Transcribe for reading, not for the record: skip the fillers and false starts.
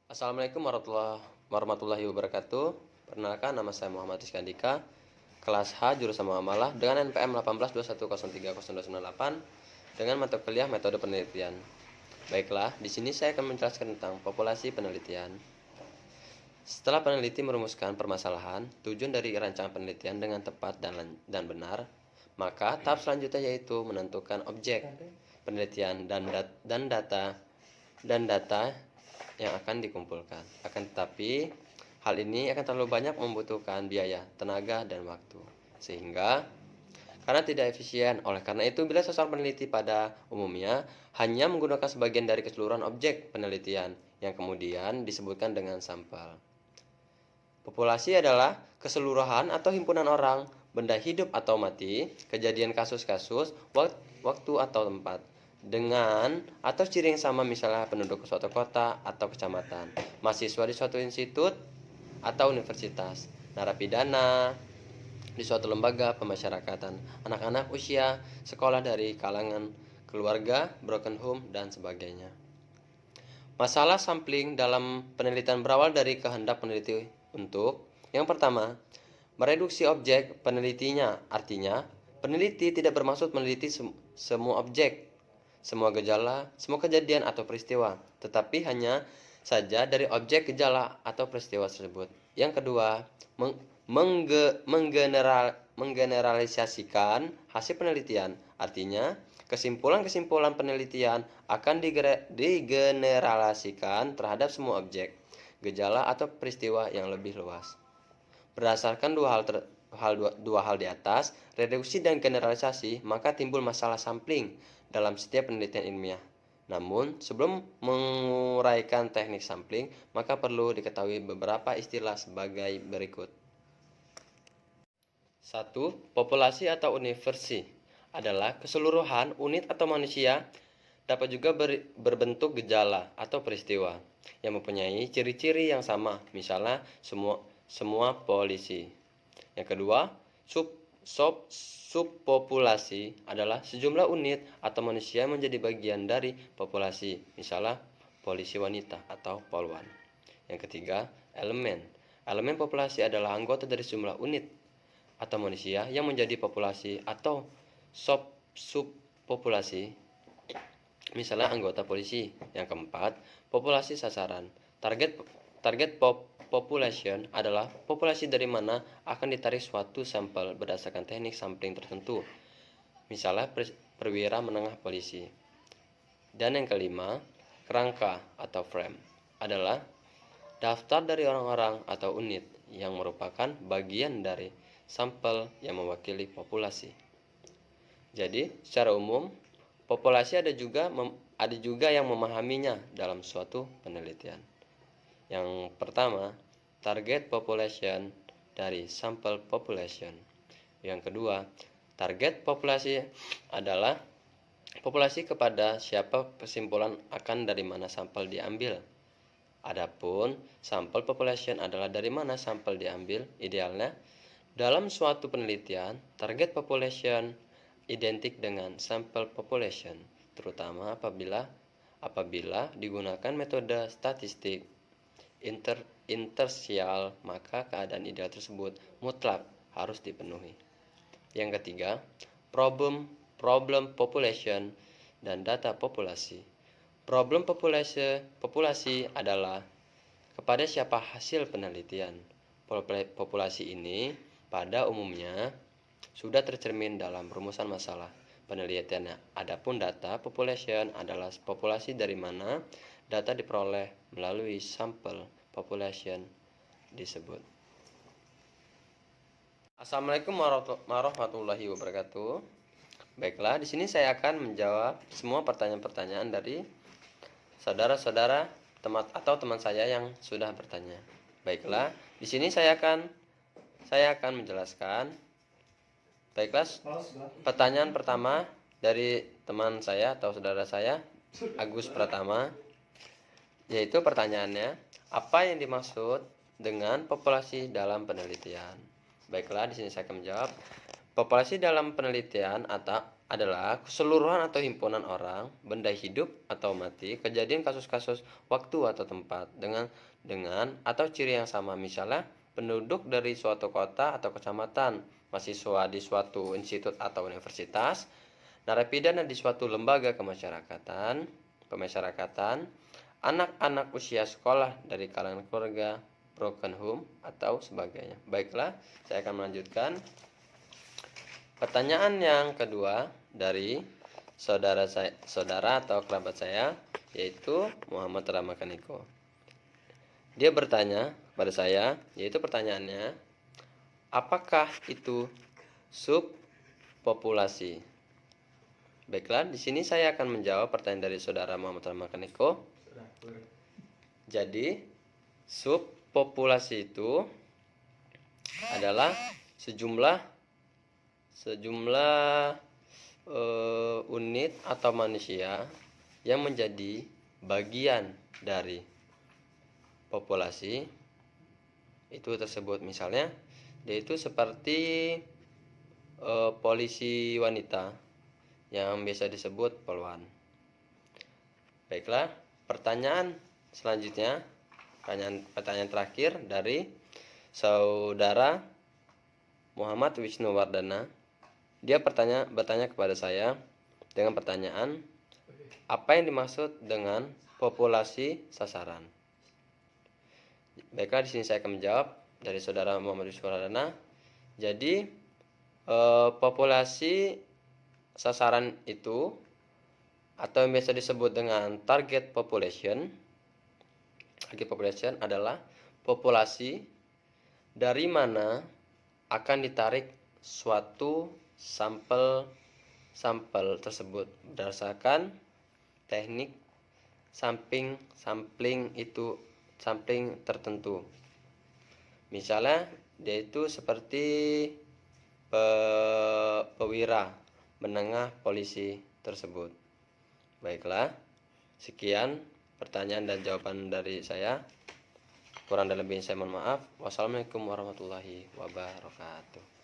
Assalamualaikum warahmatullahi wabarakatuh. Perkenalkan, nama saya Muhammad Rizky Andika, kelas H jurusan Muamalah dengan NPM 1821030298 dengan mata kuliah metode penelitian. Baiklah, di sini saya akan menjelaskan tentang populasi penelitian. Setelah peneliti merumuskan permasalahan, tujuan dari rancangan penelitian dengan tepat dan benar, maka tahap selanjutnya yaitu menentukan objek penelitian dan data yang akan dikumpulkan. Akan tetapi, hal ini akan terlalu banyak membutuhkan biaya, tenaga, dan waktu. Sehingga, karena tidak efisien, oleh karena itu bila seseorang peneliti pada umumnya hanya menggunakan sebagian dari keseluruhan objek penelitian yang kemudian disebutkan dengan sampel. Populasi adalah keseluruhan atau himpunan orang, benda hidup atau mati, kejadian kasus-kasus, waktu atau tempat, dengan atau ciri yang sama, misalnya penduduk suatu kota atau kecamatan, mahasiswa di suatu institut atau universitas, narapidana di suatu lembaga pemasyarakatan, anak-anak usia sekolah dari kalangan keluarga, broken home, dan sebagainya. Masalah sampling dalam penelitian berawal dari kehendak peneliti untuk yang pertama, mereduksi objek penelitinya. Artinya, peneliti tidak bermaksud meneliti semua objek, semua gejala, semua kejadian atau peristiwa, tetapi hanya saja dari objek, gejala, atau peristiwa tersebut. Yang kedua, menggeneralisasikan hasil penelitian. Artinya, kesimpulan-kesimpulan penelitian akan digeneralisasikan terhadap semua objek, gejala, atau peristiwa yang lebih luas. Berdasarkan dua hal di atas, reduksi dan generalisasi, maka timbul masalah sampling dalam setiap penelitian ilmiah. Namun, sebelum menguraikan teknik sampling, maka perlu diketahui beberapa istilah sebagai berikut. 1. Populasi atau universi adalah keseluruhan unit atau manusia, dapat juga berbentuk gejala atau peristiwa yang mempunyai ciri-ciri yang sama, misalnya semua polisi. Yang kedua, subpopulasi adalah sejumlah unit atau manusia menjadi bagian dari populasi, misalnya polisi wanita atau polwan. Yang ketiga, elemen populasi adalah anggota dari sejumlah unit atau manusia yang menjadi populasi atau subpopulasi, misalnya anggota polisi. Yang keempat, populasi sasaran. Target population adalah populasi dari mana akan ditarik suatu sampel berdasarkan teknik sampling tertentu, misalnya perwira menengah polisi. Dan yang kelima, kerangka atau frame adalah daftar dari orang-orang atau unit yang merupakan bagian dari sampel yang mewakili populasi. Jadi, secara umum, populasi ada juga yang memahaminya dalam suatu penelitian. Yang pertama, target population dari sampel population. Yang kedua, target populasi adalah populasi kepada siapa kesimpulan akan dari mana sampel diambil. Adapun sampel population adalah dari mana sampel diambil. Idealnya, dalam suatu penelitian, target population identik dengan sampel population, terutama apabila digunakan metode statistik intersial, maka keadaan ideal tersebut mutlak harus dipenuhi. Yang ketiga, problem population dan data populasi. Problem populasi adalah kepada siapa hasil penelitian. Populasi ini pada umumnya sudah tercermin dalam rumusan masalah penelitiannya. Adapun data population adalah populasi dari mana data diperoleh melalui sampel population disebut. Assalamualaikum warahmatullahi wabarakatuh. Baiklah, di sini saya akan menjawab semua pertanyaan-pertanyaan dari saudara-saudara teman saya yang sudah bertanya. Baiklah, di sini saya akan menjelaskan. Baiklah, pertanyaan pertama dari teman saya atau saudara saya, Agus Pratama, yaitu pertanyaannya, apa yang dimaksud dengan populasi dalam penelitian? Baiklah, di sini saya akan menjawab. Populasi dalam penelitian adalah keseluruhan atau himpunan orang, benda hidup atau mati, kejadian kasus-kasus waktu atau tempat dengan atau ciri yang sama. Misalnya, penduduk dari suatu kota atau kecamatan, mahasiswa di suatu institut atau universitas, narapidana di suatu lembaga pemasyarakatan, anak-anak usia sekolah dari kalangan keluarga, broken home atau sebagainya. Baiklah, saya akan melanjutkan. Pertanyaan yang kedua dari saudara atau kerabat saya, yaitu Muhammad Ramakaniko. Dia bertanya pada saya, yaitu pertanyaannya, apakah itu subpopulasi? Baiklah, di sini saya akan menjawab pertanyaan dari saudara Muhammad Ramakaniko. Jadi, subpopulasi itu adalah sejumlah unit atau manusia yang menjadi bagian dari populasi itu tersebut. Misalnya, dia itu seperti polisi wanita yang biasa disebut poluan. Baiklah, pertanyaan selanjutnya, pertanyaan terakhir dari saudara Muhammad Wisnuwardana. Dia bertanya kepada saya dengan pertanyaan, apa yang dimaksud dengan populasi sasaran? Baiklah, di sini saya akan menjawab dari saudara Muhammad Wisnuwardana. Jadi, populasi sasaran itu atau yang biasa disebut dengan target population adalah populasi dari mana akan ditarik suatu sampel tersebut berdasarkan teknik sampling tertentu. Misalnya, dia itu seperti pewira menengah polisi tersebut. Baiklah, sekian pertanyaan dan jawaban dari saya. Kurang dan lebihnya saya mohon maaf. Wassalamualaikum warahmatullahi wabarakatuh.